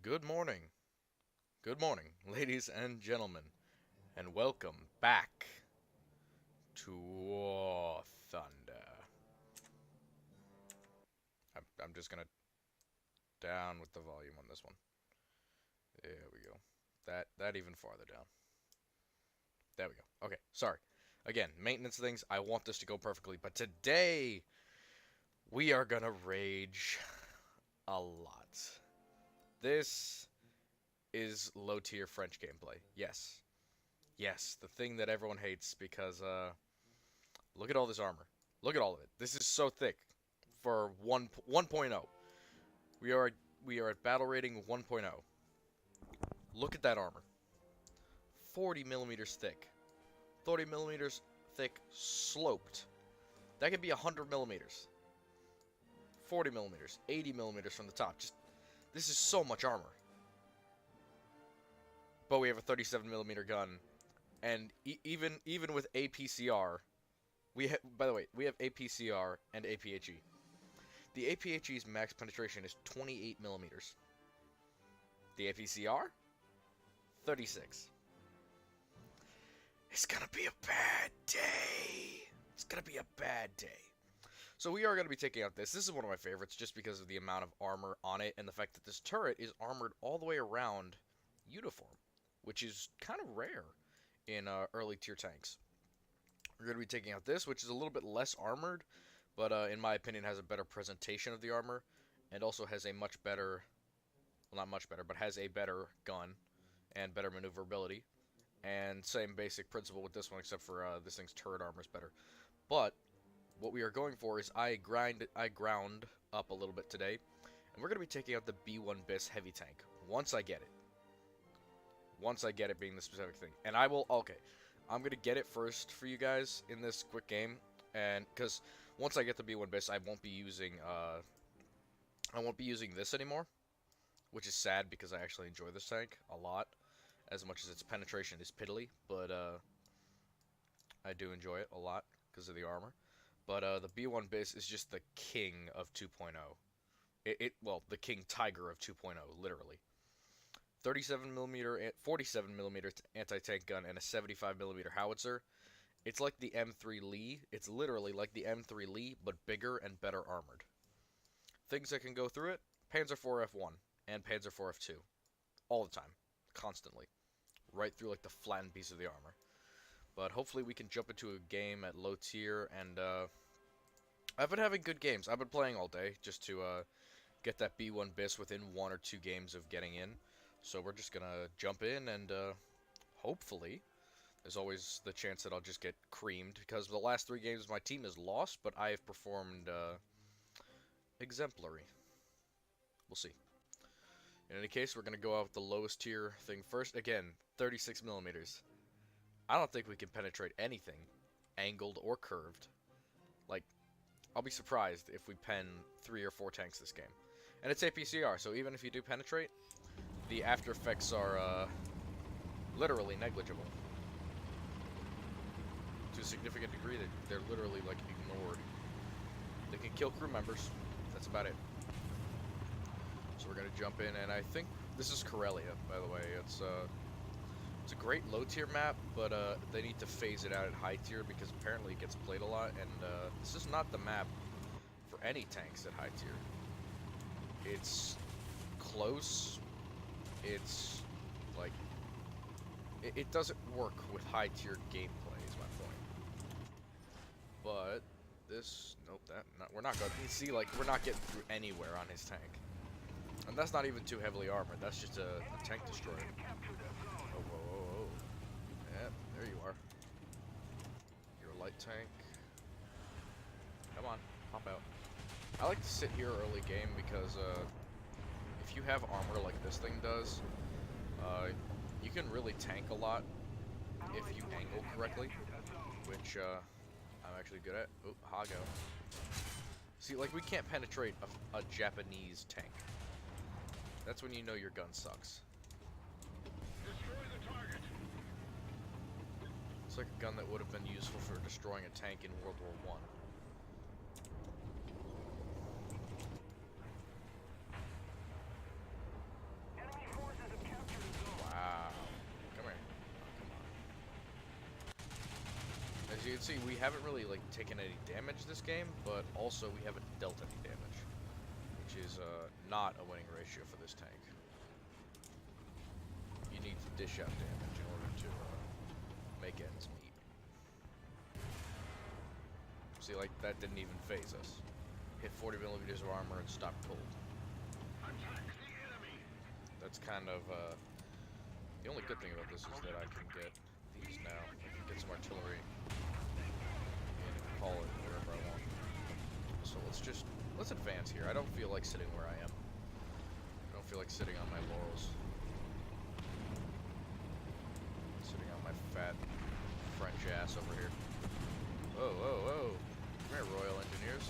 Good morning. Good morning, ladies and gentlemen, and welcome back to Warthunder. I'm just gonna down with the volume on this one. There we go. That even farther down. There we go. Okay, sorry. Again, maintenance things, I want this to go perfectly, but today we are gonna rage a lot. This is low tier French gameplay. Yes. Yes, the thing that everyone hates because look at all this armor. Look at all of it. This is so thick for 1.0. We are at battle rating 1.0. Look at that armor. 40 millimeters thick. 30 millimeters thick sloped. That could be 100 millimeters. 40 millimeters. 80 millimeters from the top. This is so much armor. But we have a 37 millimeter gun, and even with APCR, by the way, we have APCR and APHE. The APHE's max penetration is 28 millimeters. The APCR, 36. It's gonna be a bad day. It's gonna be a bad day. So we are gonna be taking out this. This is one of my favorites just because of the amount of armor on it and the fact that this turret is armored all the way around uniform, which is kind of rare in early tier tanks. We're going to be taking out this, which is a little bit less armored, but in my opinion has a better presentation of the armor, and also has a much better, well, not much better, but has a better gun and better maneuverability. And same basic principle with this one, except for this thing's turret armor is better. But what we are going for is I ground up a little bit today, and we're going to be taking out the B1 Bis heavy tank once I get it. Once I get it being the specific thing. And I will, okay, I'm going to get it first for you guys in this quick game. And, because once I get the B1 Bis, I won't be using this anymore. Which is sad because I actually enjoy this tank a lot. As much as its penetration is piddly. But, I do enjoy it a lot because of the armor. But, the B1 Bis is just the king of 2.0. Well, the king tiger of 2.0, literally. 37mm, 47mm anti-tank gun, and a 75mm howitzer. It's like the M3 Lee. It's literally like the M3 Lee, but bigger and better armored. Things that can go through it, Panzer IV F1 and Panzer IV F2. All the time. Constantly. Right through like the flattened piece of the armor. But hopefully we can jump into a game at low tier, and I've been having good games. I've been playing all day just to get that B1 Bis within 1 or 2 games of getting in. So we're just gonna jump in, and hopefully, there's always the chance that I'll just get creamed, because the last 3 games my team has lost, but I have performed exemplary. We'll see. In any case, we're gonna go out with the lowest tier thing first. Again, 36 millimeters. I don't think we can penetrate anything, angled or curved. Like, I'll be surprised if we pen 3 or 4 tanks this game. And it's APCR, so even if you do penetrate, the after effects are literally negligible. To a significant degree, that they're literally like ignored. They can kill crew members. That's about it. So we're gonna jump in, and I think this is Corellia, by the way. It's a great low tier map, but they need to phase it out at high tier because apparently it gets played a lot, and this is not the map for any tanks at high tier. It's close. It's like it doesn't work with high tier gameplay is my point. But this, nope, we're not going. You see, like, we're not getting through anywhere on his tank, and that's not even too heavily armored. That's just a tank destroyer. Oh, whoa, whoa, whoa. Yeah, there you are. You're a light tank. Come on, pop out. I like to sit here early game because if you have armor like this thing does, you can really tank a lot if you angle correctly, which I'm actually good at. Oh, Hago. See, like, we can't penetrate a Japanese tank. That's when you know your gun sucks. It's like a gun that would have been useful for destroying a tank in World War I. As you can see, we haven't really like taken any damage this game, but also we haven't dealt any damage, which is not a winning ratio for this tank. You need to dish out damage in order to make ends meet. See, like, that didn't even phase us. Hit 40 millimeters of armor and stop cold. That's kind of, the only good thing about this is that I can get these now. I can get some artillery and call it wherever I want. So let's advance here. I don't feel like sitting where I am. I don't feel like sitting on my laurels. Sitting on my fat French ass over here. Whoa, whoa, whoa. Come here, Royal Engineers.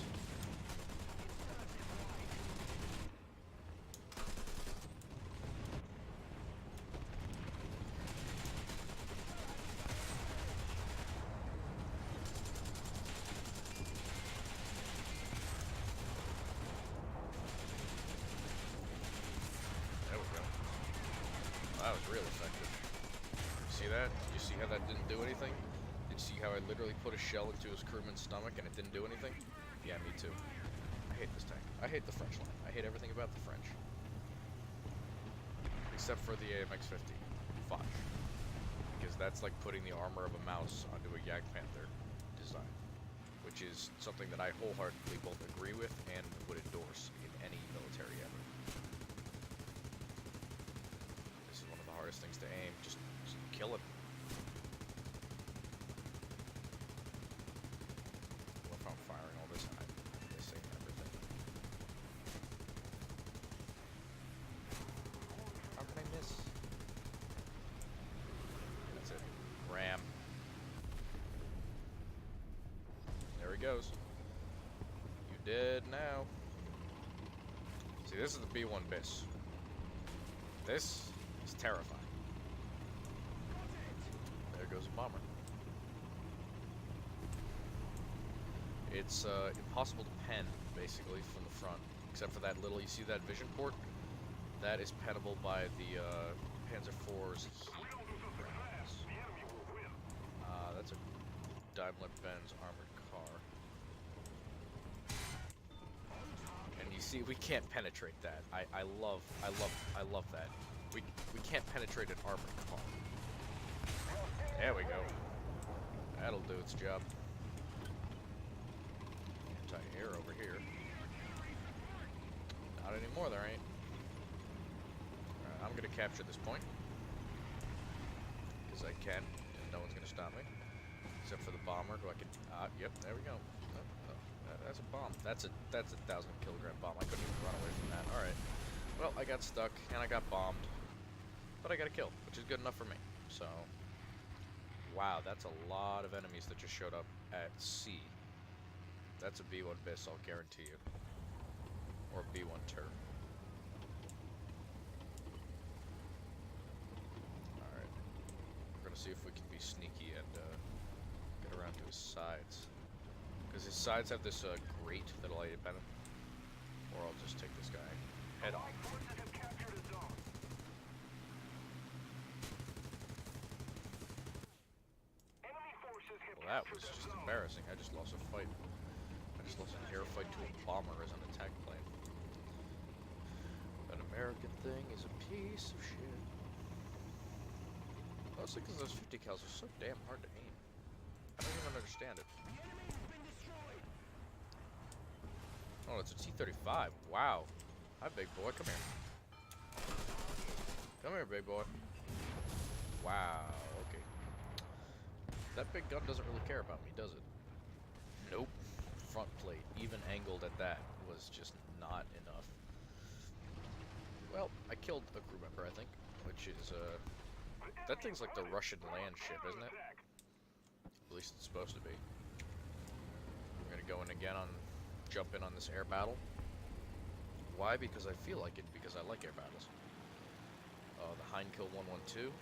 There we go. That was real effective. See that? You see how that didn't do anything? Did you see how I literally put a shell into his crewman's stomach and it didn't do anything? Yeah, me too. I hate this tank. I hate the French line. I hate everything about the French. Except for the AMX-50. Fudge. Because that's like putting the armor of a mouse onto a Jagdpanther design. Which is something that I wholeheartedly both agree with and would endorse in any military ever. This is one of the hardest things to aim. Just kill it. What if I'm firing all this and I'm missing everything? How can I miss? That's it. Ram. There he goes. You dead now. See, this is the B1 Bis. This is terrifying. There goes a bomber. It's impossible to pen, basically, from the front. Except for that little, you see that vision port? That is pennable by the Panzer IV's heat rounds. That's a Daimler-Benz armored car. And you see, we can't penetrate that. I love that. We can't penetrate an armored car. There we go. That'll do its job. Anti-air over here. Not anymore, there ain't. Alright, I'm gonna capture this point. Because I can, and no one's gonna stop me. Except for the bomber, who I can... yep, there we go. That's a bomb. That's a 1,000 kilogram bomb. I couldn't even run away from that. Alright. Well, I got stuck, and I got bombed. But I got a kill, which is good enough for me. So... Wow, that's a lot of enemies that just showed up at sea. That's a B1 Bis, I'll guarantee you. Or B1 Tur. Alright. We're gonna see if we can be sneaky and get around to his sides. Because his sides have this grate that'll light it better. Or I'll just take this guy head on. Well, that was just embarrassing. I just lost a fight. I just lost an air fight to a bomber as an attack plane. An American thing is a piece of shit. Mostly because those 50 cals are so damn hard to aim. I don't even understand it. Oh, it's a T-35. Wow. Hi, big boy. Come here. Come here, big boy. Wow. Okay. That big gun doesn't really care about me, does it? Nope. Front plate, even angled at that, was just not enough. Well, I killed a crew member, I think, which is, that thing's like the Russian land ship, isn't it? At least it's supposed to be. We're gonna go in again on, jump in on this air battle. Why? Because I feel like it, because I like air battles. The Heinkel 112.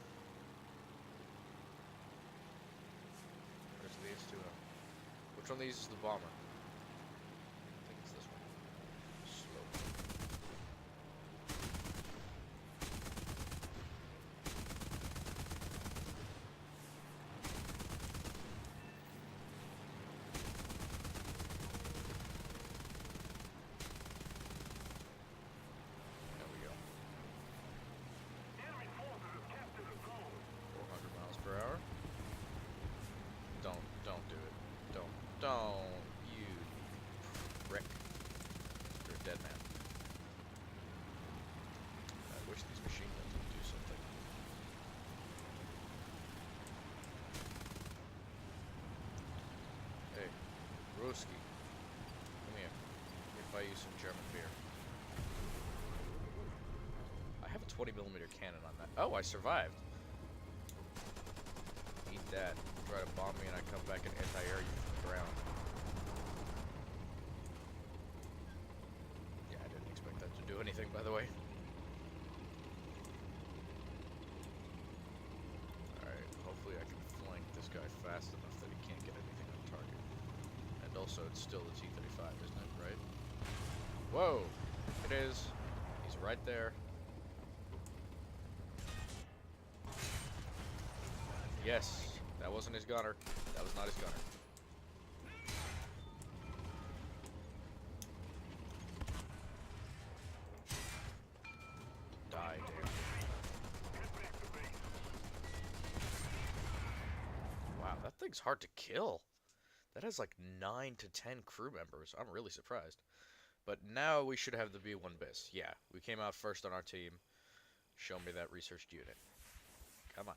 Where's these two? Which one of these is the bomber? I think it's this one. Slow. force these machine guns to do something. Hey, Broski, come here. Let me buy you some German beer. I have a 20mm cannon on that. Oh, I survived. Eat that. Try to bomb me and I come back and anti-air you from the ground. Yeah, I didn't expect that to do anything, by the way. Alright, hopefully I can flank this guy fast enough that he can't get anything on target. And also, it's still the T-35, isn't it? Right? Whoa! It is. He's right there. Yes, that wasn't his gunner. That was not his gunner. Die, damn. Wow, that thing's hard to kill. That has like 9 to 10 crew members. I'm really surprised. But now we should have the B1 Bis. Yeah, we came out first on our team. Show me that researched unit. Come on.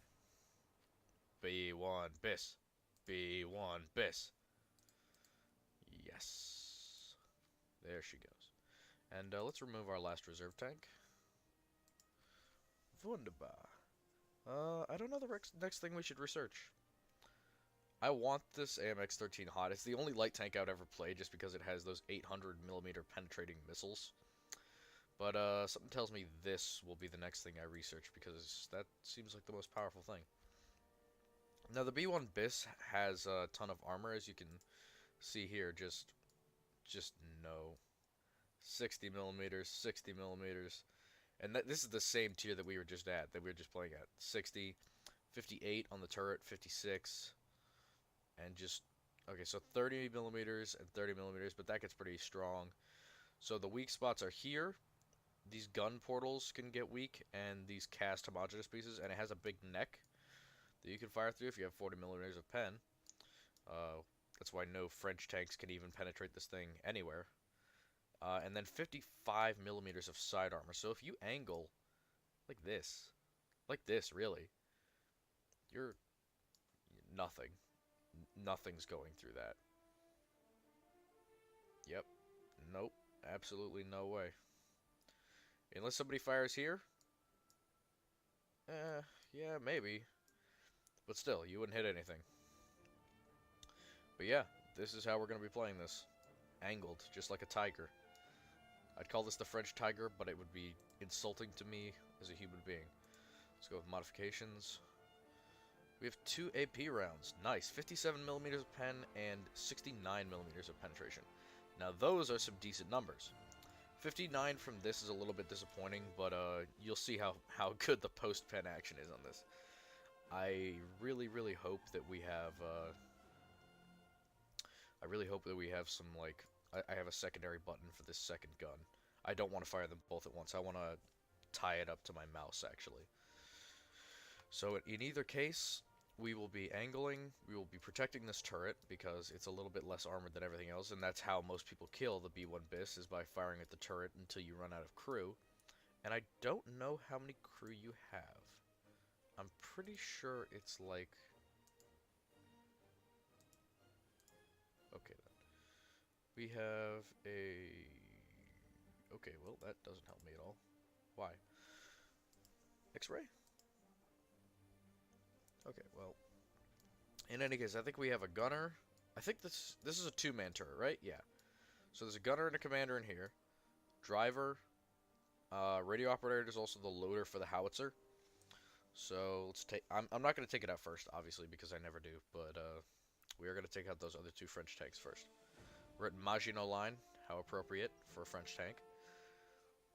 B1 Bis. B1 Bis. Yes. There she goes. And let's remove our last reserve tank. Wunderbar. I don't know the next thing we should research. I want this AMX-13 hot. It's the only light tank I've ever played just because it has those 800mm penetrating missiles. But something tells me this will be the next thing I research because that seems like the most powerful thing. Now the B1 Bis has a ton of armor, as you can see here. Just no. 60mm, 60mm. And this is the same tier that we were just at, that we were just playing at. 60, 58 on the turret, 56. And just, okay, so 30mm and 30mm, but that gets pretty strong. So the weak spots are here. These gun portals can get weak, and these cast homogeneous pieces, and it has a big neck that you can fire through if you have 40mm of pen. That's why no French tanks can even penetrate this thing anywhere. And then 55mm of side armor. So if you angle like this, really, you're nothing. Nothing's going through that. Yep. Nope. Absolutely no way. Unless somebody fires here. Yeah, maybe. But still, you wouldn't hit anything. But yeah, this is how we're going to be playing this. Angled, just like a tiger. I'd call this the French Tiger, but it would be insulting to me as a human being. Let's go with modifications. We have 2 AP rounds. Nice. 57mm of pen and 69mm of penetration. Now those are some decent numbers. 59 from this is a little bit disappointing, but you'll see how good the post-pen action is on this. I really hope that we have some, like, I have a secondary button for this second gun. I don't want to fire them both at once. I want to tie it up to my mouse, actually. So in either case, we will be angling, we will be protecting this turret, because it's a little bit less armored than everything else, and that's how most people kill the B1 Bis, is by firing at the turret until you run out of crew. And I don't know how many crew you have. I'm pretty sure it's like... Okay, then. We have a... Okay, well, that doesn't help me at all. Why? X-ray? Okay, well... In any case, I think we have a gunner. I think this is a two-man turret, right? Yeah. So there's a gunner and a commander in here. Driver. Radio operator is also the loader for the howitzer. So let's take... I'm not going to take it out first, obviously, because I never do. But we are going to take out those other 2 French tanks first. We're at Maginot Line. How appropriate for a French tank.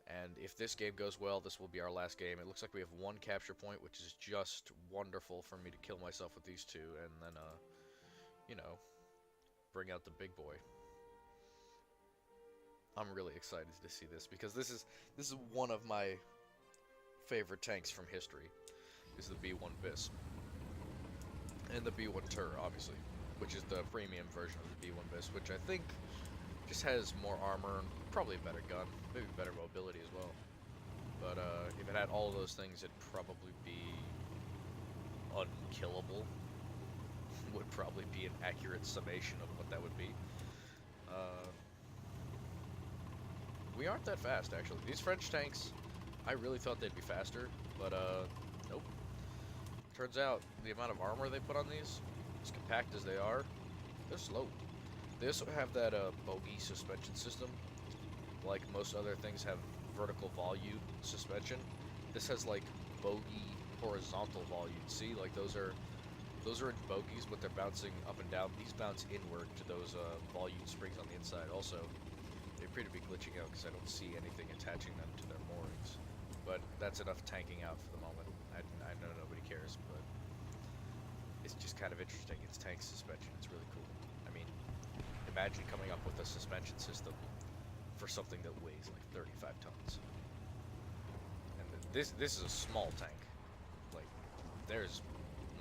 And if this game goes well, this will be our last game. It looks like we have 1 capture point, which is just wonderful for me to kill myself with these 2. And then, you know, bring out the big boy. I'm really excited to see this, because this is one of my favorite tanks from history. Is the B1 Bis. And the B1 Tur, obviously, which is the premium version of the B1 Bis, which I think just has more armor and probably a better gun, maybe better mobility as well. But if it had all of those things, it'd probably be unkillable. Would probably be an accurate summation of what that would be. We aren't that fast, actually. These French tanks, I really thought they'd be faster, but nope. Turns out the amount of armor they put on these, as compact as they are, they're slow. They also have that bogey suspension system. Like most other things have vertical volute suspension. This has like bogey horizontal volute. See, like those are in bogies, but they're bouncing up and down. These bounce inward to those volute springs on the inside. Also, they appear to be glitching out because I don't see anything attaching them to their moorings. But that's enough tanking out for the moment. I know nobody cares, but it's just kind of interesting. It's tank suspension. It's really cool. I mean, imagine coming up with a suspension system for something that weighs like 35 tons. And this is a small tank. Like, there's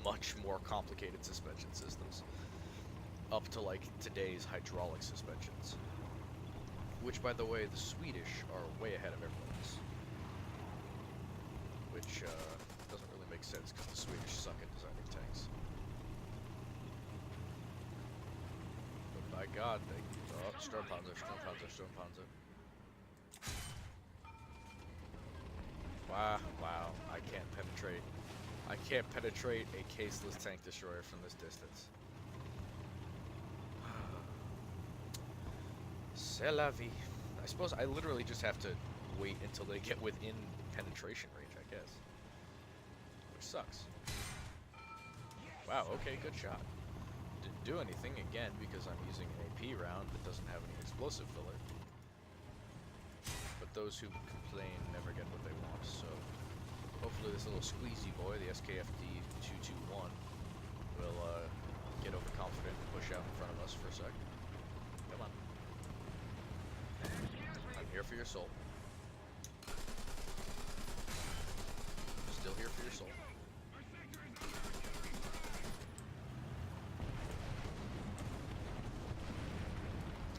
much more complicated suspension systems. Up to like today's hydraulic suspensions. Which, by the way, the Swedish are way ahead of everyone else. Which doesn't really make sense because the Swedish suck at designing tanks. But by God, they... Oh, Sturmpanzer. Wow, I can't penetrate. I can't penetrate a caseless tank destroyer from this distance. C'est la vie. I suppose I literally just have to wait until they get within penetration range, I guess. Which sucks. Wow, okay, good shot. Didn't do anything, again, because I'm using an AP round that doesn't have any explosive filler. But those who complain never get what they want, so... Hopefully this little squeezy boy, the SKFD-221, will get overconfident and push out in front of us for a sec. Come on. I'm here for your soul. Still here for your soul.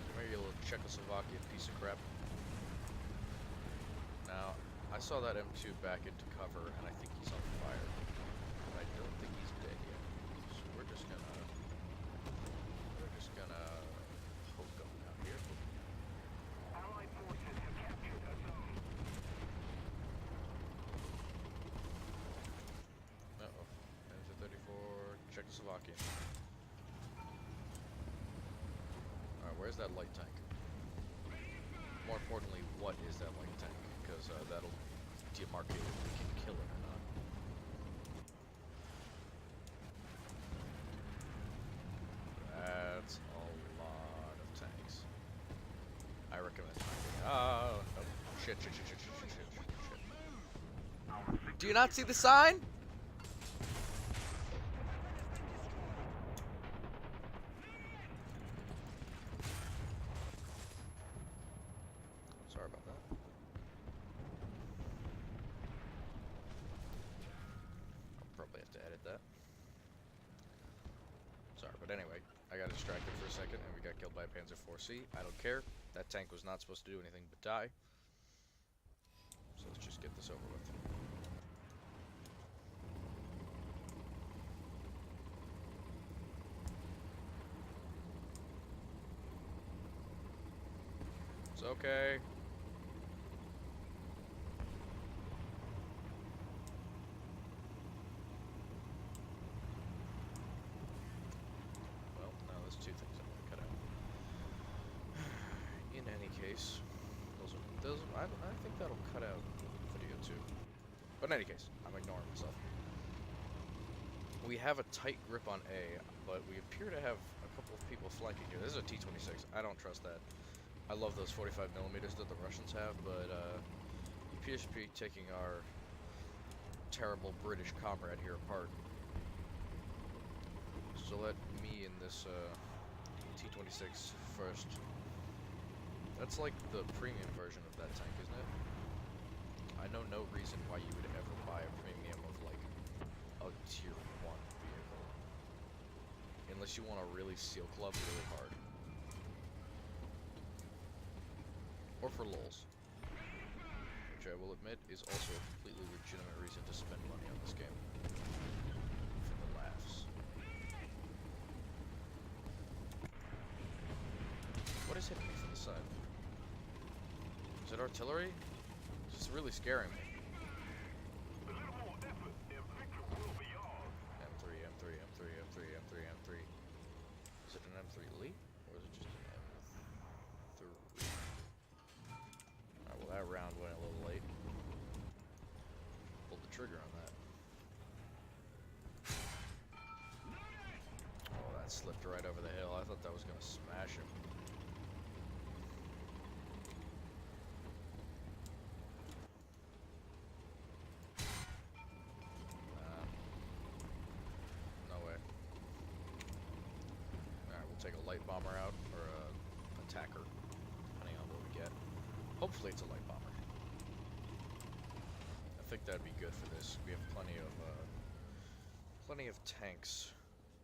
Come here, you little Czechoslovakian piece of crap. Now, I saw that M2 back into cover, and I think he's on fire. But I don't think he's dead yet. So we're just gonna poke him out here. Allied forces have captured a zone. Uh-oh. M234, Czechoslovakia. Alright, where's that light tank? More importantly, what is that light tank? Because that'll demarcate if we can kill it or not. That's a lot of tanks. I recommend finding... Oh, no. Shit. Do you not see the sign? Sorry about that. I'll probably have to edit that. Sorry, but anyway, I got distracted for a second and we got killed by a Panzer IV-C. I don't care. That tank was not supposed to do anything but die. So let's just get this over with. It's okay. Well, now there's two things I'm gonna cut out. In any case, I think that'll cut out video too. But in any case, I'm ignoring myself. We have a tight grip on A, but we appear to have a couple of people flanking here. This is a T-26. I don't trust that. I love those 45 millimeters that the Russians have, but he appears to be taking our terrible British comrade here apart. So let me in this T-26 first. That's like the premium version of that tank, isn't it? I know no reason why you would ever buy a premium of like a tier 1 vehicle. Unless you want to really seal club really hard. Or for lulz. will admit, is also a completely legitimate reason to spend money on this game. For the laughs. What is hitting me from the side? Is it artillery? It's just really scaring me. A little more effort and victory will be ours. M3, M3, M3, M3, M3, M3. Is it an M3 Elite? Or is it just an M3? Alright, well that round went a little late. Pulled the trigger on that. Oh, that slipped right over the hill. I thought that was gonna smash him. No way. Alright, we'll take a light bomber out, or a attacker, depending on what we get. Hopefully it's a light bomber. I think that'd be good for this. We have plenty of tanks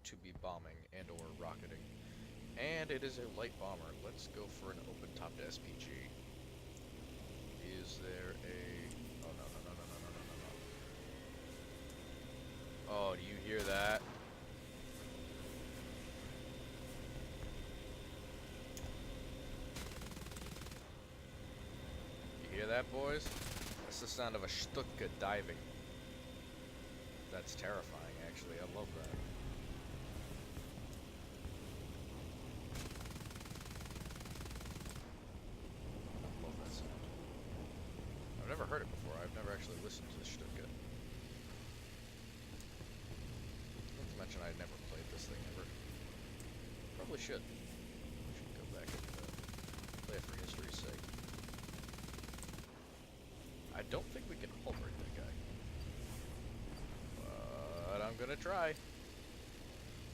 to be bombing and or rocketing. And it is a light bomber. Let's go for an open-topped SPG. Is there a... Oh, no, no, no, no, no, no, no, no, no. Oh, do you hear that? You hear that, boys? That's the sound of a Stuttgart diving. That's terrifying, actually. I love that. I love that sound. I've never heard it before. I've never actually listened to the Stuttgart. Not to mention I never played this thing ever. Probably should. Should go back and play it for history's sake. I don't think we can hull break that guy. But I'm gonna try.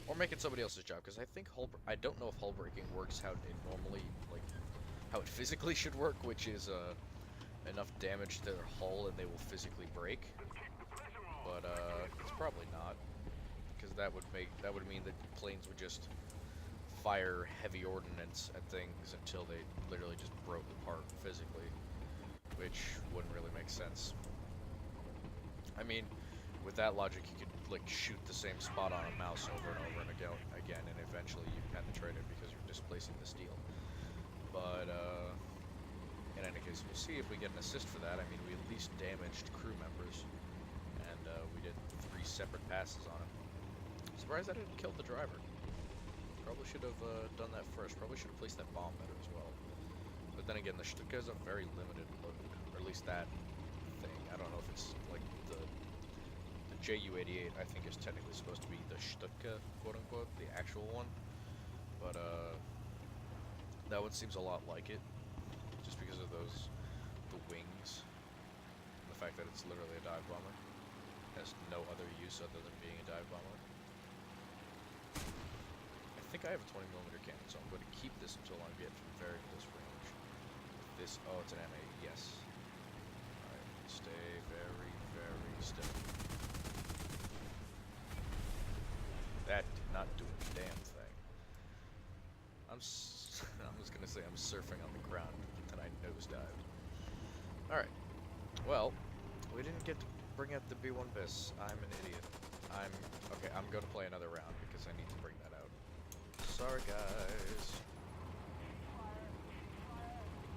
Or make it somebody else's job, because I think I don't know if hull breaking works how it normally, like, how it physically should work, which is enough damage to their hull and they will physically break. But it's probably not, because that would mean that planes would just fire heavy ordnance at things until they literally just broke apart physically, which wouldn't really make sense. I mean, with that logic, you could like shoot the same spot on a mouse over and over and again, and eventually you penetrate it because you're displacing the steel. But in any case, we'll see if we get an assist for that. I mean, we at least damaged crew members, and we did 3 separate passes on him. Surprised I didn't kill the driver. Probably should have done that first. Probably should have placed that bomb better as well. But then again, the Stuttgart is a very limited load, or at least that thing. I don't know if it's like the Ju-88, I think, is technically supposed to be the Stuttgart, quote-unquote, the actual one. But, that one seems a lot like it, just because of the wings, and the fact that it's literally a dive bomber. It has no other use other than being a dive bomber. I think I have a 20mm cannon, so I'm going to keep this until I get to very close range. This, oh, it's an M8, yes. Alright, stay very, very still. That did not do a damn thing. I was gonna say I'm surfing on the ground, but then I nosedived. Alright. Well, we didn't get to bring out the B1 Bis. I'm an idiot. Okay, I'm gonna play another round because I need to bring that out. Sorry, guys.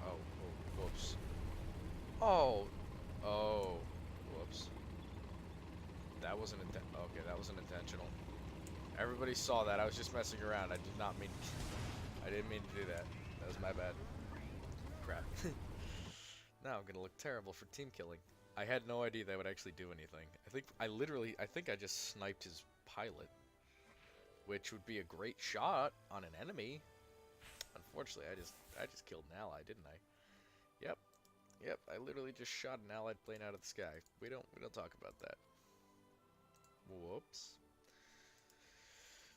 Oh, whoops. Oh, whoops. That wasn't okay, that wasn't intentional. Everybody saw that. I was just messing around. I didn't mean to do that. That was my bad. Crap. Now I'm gonna look terrible for team killing. I had no idea that would actually do anything. I think I just sniped his pilot, which would be a great shot on an enemy. Unfortunately, I just killed an ally, didn't I? Yep, I literally just shot an allied plane out of the sky. We don't talk about that. Whoops.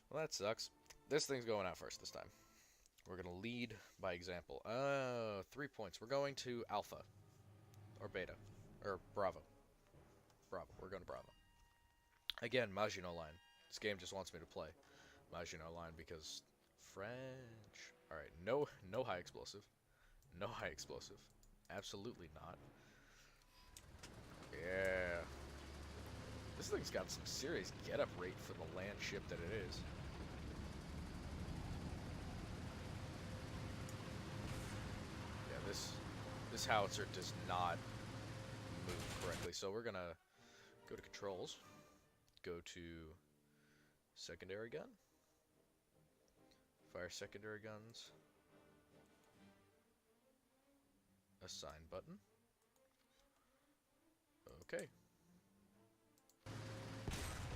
Well, that sucks. This thing's going out first this time. We're gonna lead by example. 3 points. We're going to Alpha. Or Beta. Or Bravo. Bravo. We're going to Bravo. Again, Maginot Line. This game just wants me to play Maginot Line because French. Alright, no high explosive. No high explosive. Absolutely not. Yeah. This thing's got some serious get-up rate for the land ship that it is. Yeah, this howitzer does not move correctly, so we're gonna go to controls, go to secondary gun, fire secondary guns, assign button. Okay.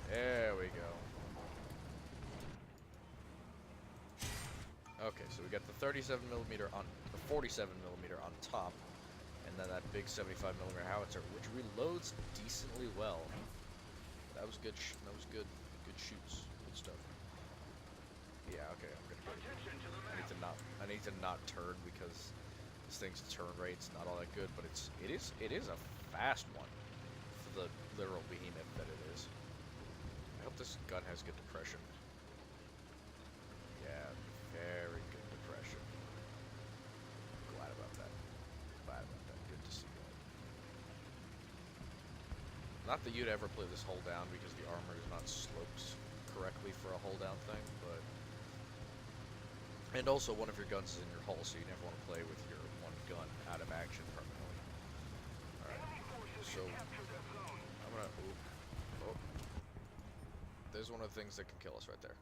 There we go. Okay, so we got the 37mm on the 47mm on top, and then that big 75mm howitzer, which reloads decently well. That was good. That was good. Good shoots. Good stuff. Yeah. Okay. I'm gonna go. I need to not turn because this thing's turn rate's not all that good, but it is a fast one for the literal behemoth that it is. I hope this gun has good depression. Yeah, very good depression. Glad about that. Glad about that. Good to see that. Not that you'd ever play this hold down because the armor is not sloped correctly for a hold down thing, but... And also one of your guns is in your hull, so you never want to play with your one gun out of action permanently. Alright, so... I'm gonna... Oh. There's one of the things that can kill us right there.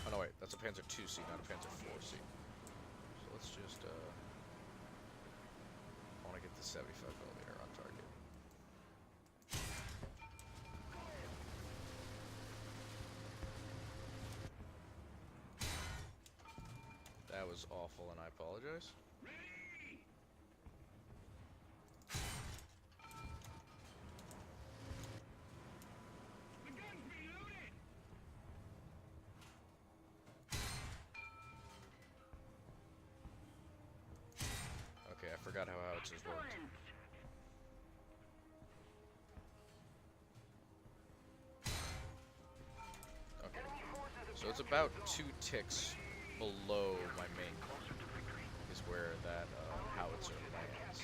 Oh no, wait, that's a Panzer 2C, not a Panzer 4C. So let's just, I want to get the 75mm on target. That was awful, and I apologize. Okay, I forgot how howitzers worked. Okay, so it's about 2 ticks below my main gun is where that howitzer lands.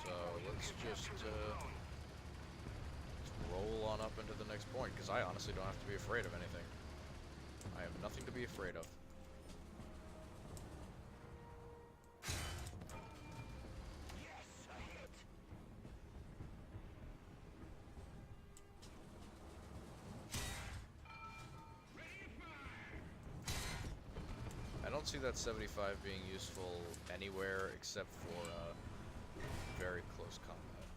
So let's just let's roll on up into the next point, because I honestly don't have to be afraid of anything. I have nothing to be afraid of. I don't see that 75 being useful anywhere except for very close combat.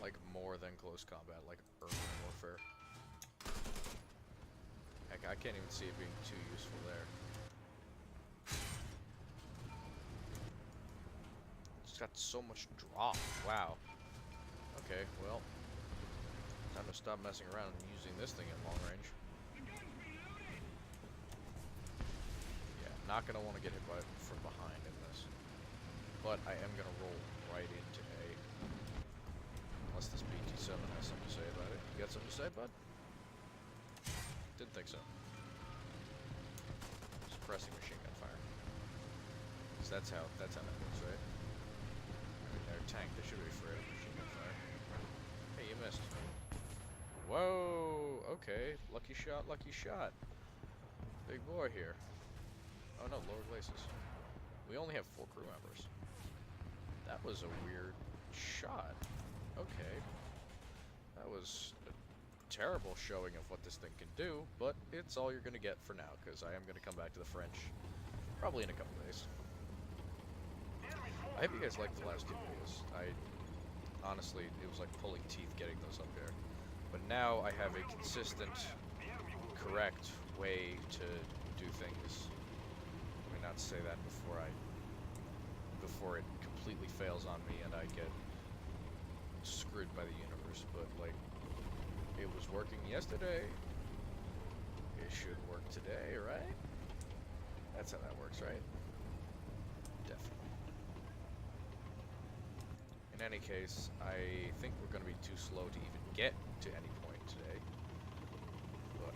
Like more than close combat, like urban warfare. Heck, I can't even see it being too useful there. It's got so much drop. Wow. Okay, well, time to stop messing around and using this thing at long range. Not gonna want to get hit from behind in this, but I am gonna roll right into A. Unless this BT7 has something to say about it. You got something to say, bud? Didn't think so. Suppressing machine gun fire. Cause that's how that works, right? I mean, they're a tank. They should be afraid of machine gun fire. Hey, you missed. Whoa. Okay. Lucky shot. Lucky shot. Big boy here. Oh no, lower glacis. We only have 4 crew members. That was a weird shot. Okay. That was a terrible showing of what this thing can do, but it's all you're gonna get for now, because I am gonna come back to the French probably in a couple days. I hope you guys liked the last 2 videos. Honestly, it was like pulling teeth getting those up there. But now I have a consistent, correct way to do things. Not to say that before it completely fails on me and I get screwed by the universe, but like, it was working yesterday, it should work today, right? That's how that works, right? Definitely. In any case, I think we're going to be too slow to even get to any point today, but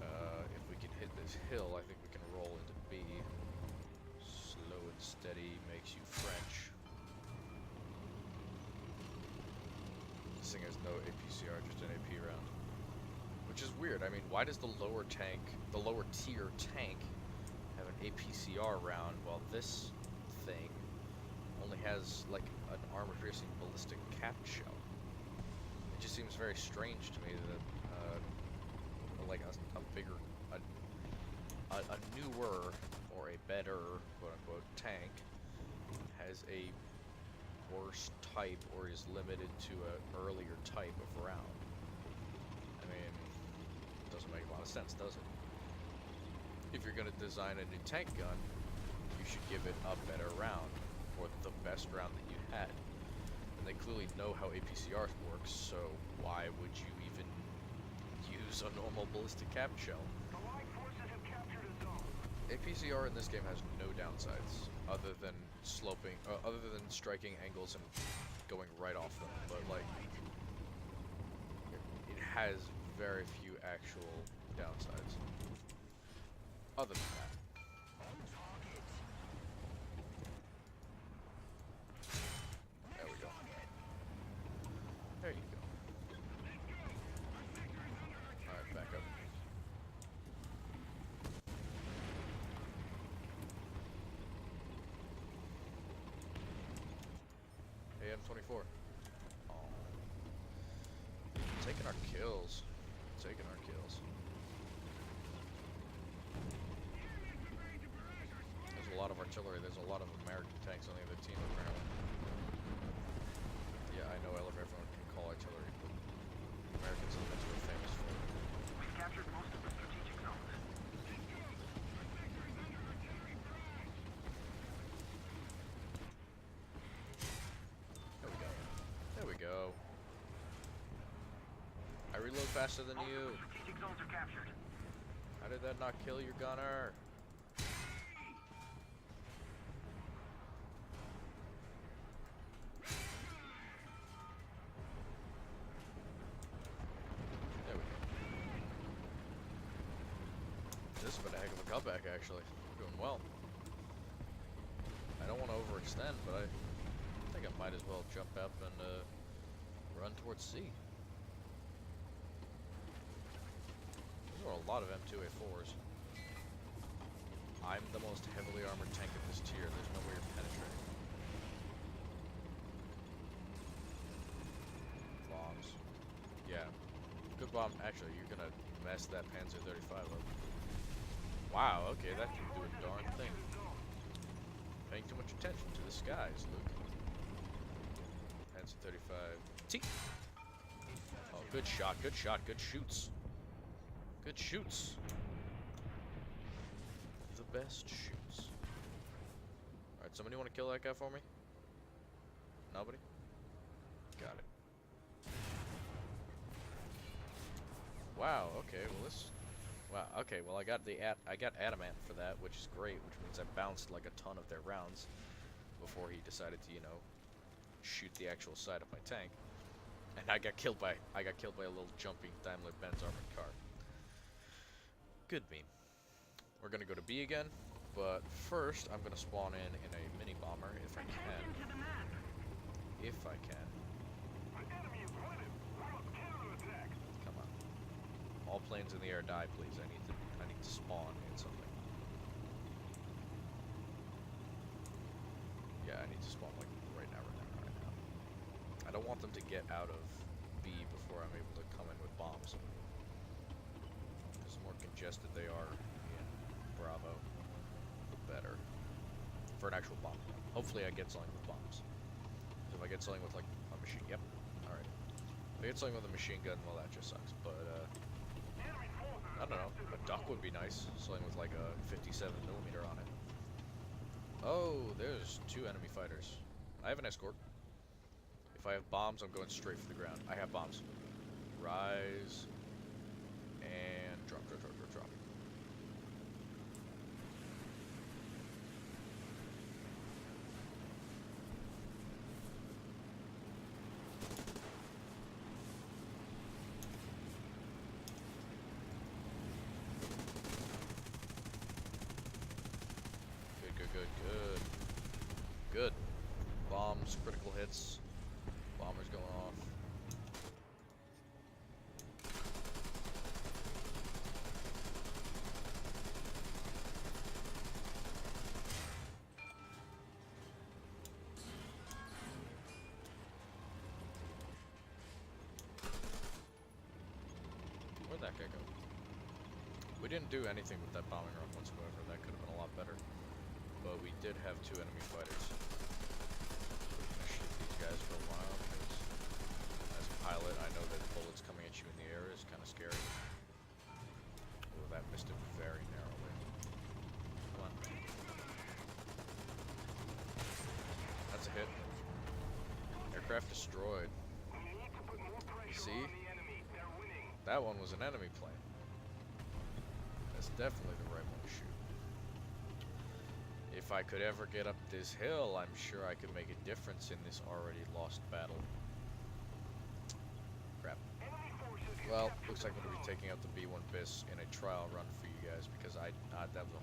if we can hit this hill, I think we can roll into B. Steady makes you French. This thing has no APCR, just an AP round. Which is weird. I mean, why does the lower tier tank, have an APCR round while this thing only has like an armor-piercing ballistic capped shell? It just seems very strange to me that like a bigger, a newer or a better quote-unquote tank has a worse type or is limited to an earlier type of round. I mean, it doesn't make a lot of sense, does it? If you're going to design a new tank gun, you should give it a better round, or the best round that you had. And they clearly know how APCRs work, so why would you even use a normal ballistic cap shell? Allied forces have captured a zone. APCR in this game has no downsides, other than other than striking angles and going right off them, but like, it has very few actual downsides. Other than that. There we go. There you go. Alright, back up. AM-24. Oh. Taking our kills. Taking our kills. There's a lot of artillery. There's a lot of American tanks on the other team, apparently. Yeah, I know everyone can call artillery, but the Americans are that's what we're famous for. We've captured most of the strategic zones. There we go. There we go. I reload faster than Most you. of the strategic zones are captured. How did that not kill your gunner? There we go. This has been a heck of a comeback, actually. We're doing well. I don't want to overextend, but I think I might as well jump up and run towards C. There are a lot of M2A4s. I'm the most heavily armored tank in this tier. There's no way you're penetrating. Bombs. Yeah. Good bomb. Actually, you're gonna mess that Panzer 35 up. Wow, okay, that can do a darn thing. Paying too much attention to the skies, Luke. Panzer 35. T. Oh, good shot, good shot, good shoots. Good shoots. The best shoots. Alright, somebody want to kill that guy for me? Nobody? Got it. Wow, okay, well this... Wow, okay, well I got adamant for that, which is great, which means I bounced like a ton of their rounds before he decided to, you know, shoot the actual side of my tank. And I got killed by a little jumping Daimler-Benz armored car. Good meme. We're gonna go to B again, but first I'm gonna spawn in a mini bomber if I can. Attention to the map. If I can. The enemy is winning. We're on counterattack. Come on. All planes in the air die, please. I need to spawn in something. Yeah, I need to spawn like right now. I don't want them to get out of B before I'm able to come in with bombs. The more congested they are in Bravo, the better. For an actual bomb. Hopefully I get something with bombs. If I get something with like a machine, yep. Alright. If I get something with a machine gun, well that just sucks. But I don't know. A duck would be nice. Something with like a 57mm on it. Oh, there's 2 enemy fighters. I have an escort. If I have bombs, I'm going straight for the ground. I have bombs. Rise. And drop. Good. Bombs, critical hits. Bombers going off. Where'd that guy go? We didn't do anything with that bombing run whatsoever. That could have been a lot better. But we did have 2 enemy fighters. We're gonna shoot these guys for a while, because as a pilot, I know that bullets coming at you in the air is kind of scary. Oh, that missed it very narrowly. Come on. That's a hit. Aircraft destroyed. You see? That one was an enemy plane. That's definitely the right one to shoot. If I could ever get up this hill, I'm sure I could make a difference in this already lost battle. Crap. Well, looks like I'm going to be taking out the B1 Bis in a trial run for you guys, because that was a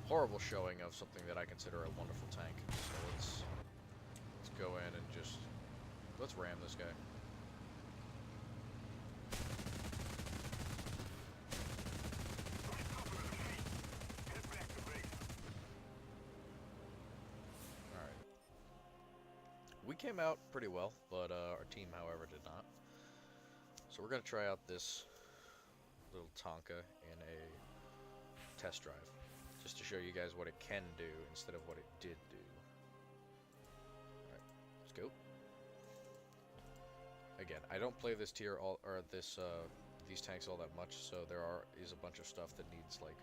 horrible showing of something that I consider a wonderful tank. So let's go in and just, let's ram this guy. We came out pretty well, but our team, however, did not. So we're going to try out this little Tonka in a test drive, just to show you guys what it can do instead of what it did do. Alright, let's go. Again, I don't play this tier these tanks all that much, so there is a bunch of stuff that needs like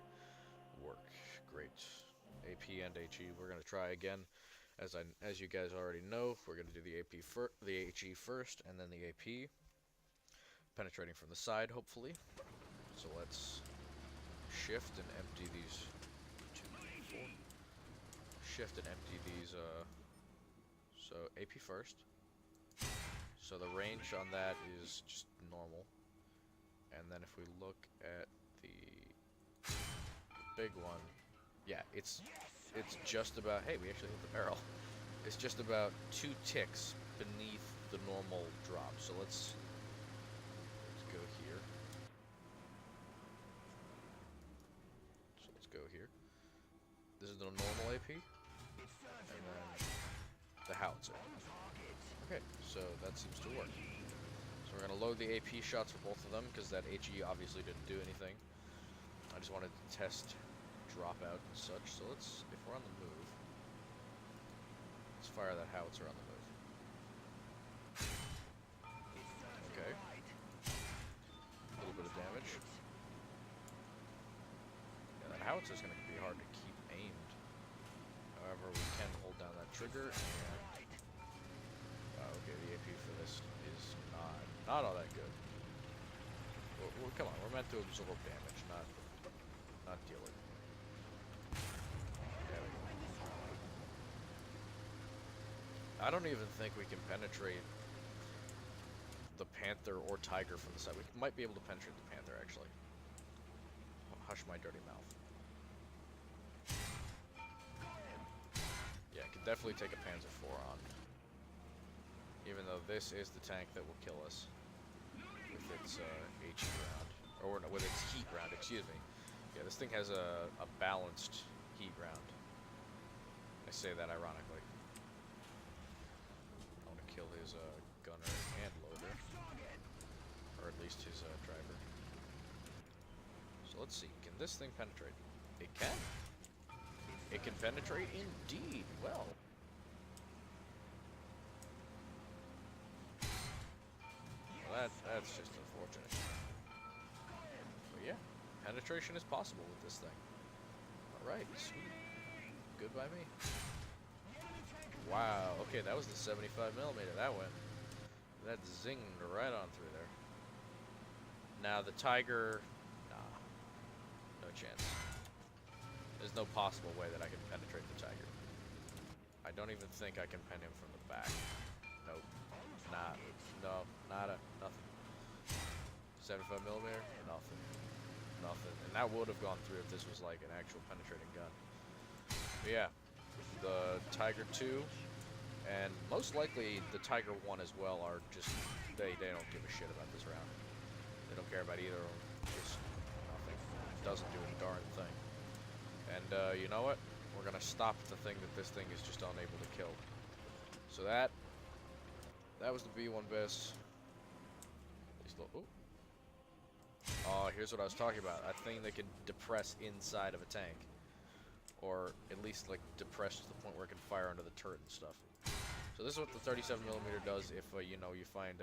work. Great. AP and HE. We're going to try again. As you guys already know, we're going to do the HE first, and then the AP. Penetrating from the side, hopefully. So let's shift and empty these. 2, 4. Shift and empty these. So AP first. So the range on that is just normal. And then if we look at the big one, yeah, it's just about, hey, we actually hit the barrel. It's just about 2 ticks beneath the normal drop. So let's go here. So let's go here. This is the normal AP. And then the howitzer. Okay, so that seems to work. So we're going to load the AP shots for both of them, because that HE obviously didn't do anything. I just wanted to test dropout and such, so if we're on the move, let's fire that howitzer on the move. Okay. A little bit of damage. Yeah, that howitzer is going to be hard to keep aimed. However, we can hold down that trigger, and okay, the AP for this is not all that good. Well, come on, we're meant to absorb damage, not deal it. I don't even think we can penetrate the Panther or Tiger from the side. We might be able to penetrate the Panther, actually. Hush my dirty mouth. Yeah, can definitely take a Panzer IV on. Even though this is the tank that will kill us with its HE round. Or no, with its heat round, excuse me. Yeah, this thing has a balanced heat round. I say that ironically. I want to kill his gunner and loader. Or at least his driver. So let's see, can this thing penetrate? It can. It can penetrate indeed. Well. That's just unfortunate. But yeah, penetration is possible with this thing. Alright, sweet. Good by me. Wow, okay, that was the 75mm. That went. That zinged right on through there. Now the Tiger, nah. No chance. There's no possible way that I can penetrate the Tiger. I don't even think I can pen him from the back. Nope. Nah. No, nada. Nothing. 75mm? Nothing. Nothing. And that would have gone through if this was like an actual penetrating gun. But yeah. The Tiger 2 and most likely the Tiger 1 as well are just, they don't give a shit about this round. They don't care about either of them. Just nothing. Doesn't do a darn thing. And you know what? We're gonna stop the thing that this thing is just unable to kill. So that was the B1 Bis. Oh. Oh, here's what I was talking about. A thing that can depress inside of a tank. Or at least, like, depress to the point where it can fire under the turret and stuff. So this is what the 37mm does if, you know, you find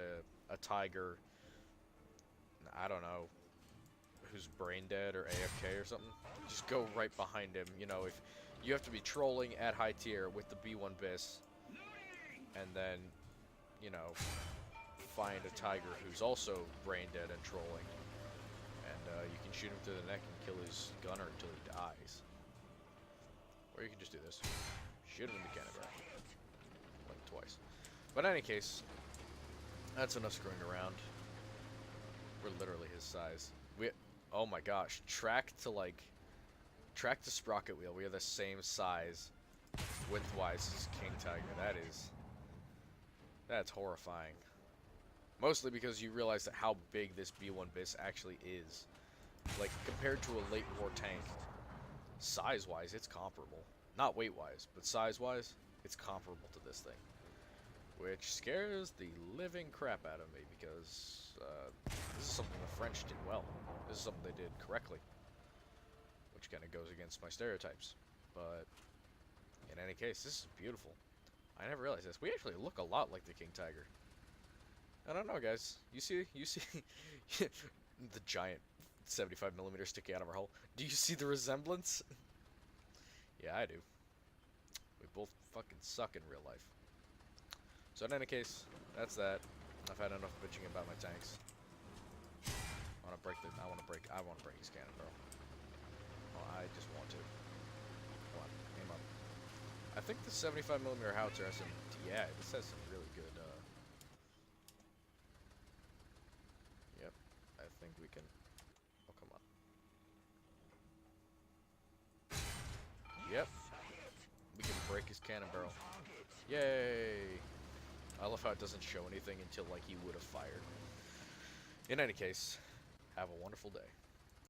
a Tiger, I don't know, who's brain dead or AFK or something. Just go right behind him. You know, if you have to be trolling at high tier with the B1 Bis, and then, you know, find a Tiger who's also brain dead and trolling, and you can shoot him through the neck and kill his gunner until he dies. Or you can just do this. Shoot him in the cannon barrel. Like twice. But in any case, that's enough screwing around. We're literally his size. Oh my gosh. Track to sprocket wheel. We are the same size widthwise as King Tiger. That's horrifying. Mostly because you realize that how big this B1 Bis actually is. Like, compared to a late war tank, size-wise, it's comparable. Not weight-wise, but size-wise, it's comparable to this thing. Which scares the living crap out of me, because this is something the French did well. This is something they did correctly. Which kind of goes against my stereotypes. But, in any case, this is beautiful. I never realized this. We actually look a lot like the King Tiger. I don't know, guys. You see the giant 75mm sticking out of our hull. Do you see the resemblance? Yeah, I do. We both fucking suck in real life. So in any case, that's that. I've had enough bitching about my tanks. I want to break his cannon barrel. Oh, I just want to. Come on, aim up. I think the 75mm howitzer has some. Yeah, this has some really good. Yep, I think we can. Oh, come on. Yep. We can break his cannon barrel. Yay! I love how it doesn't show anything until, like, he would have fired. In any case, have a wonderful day.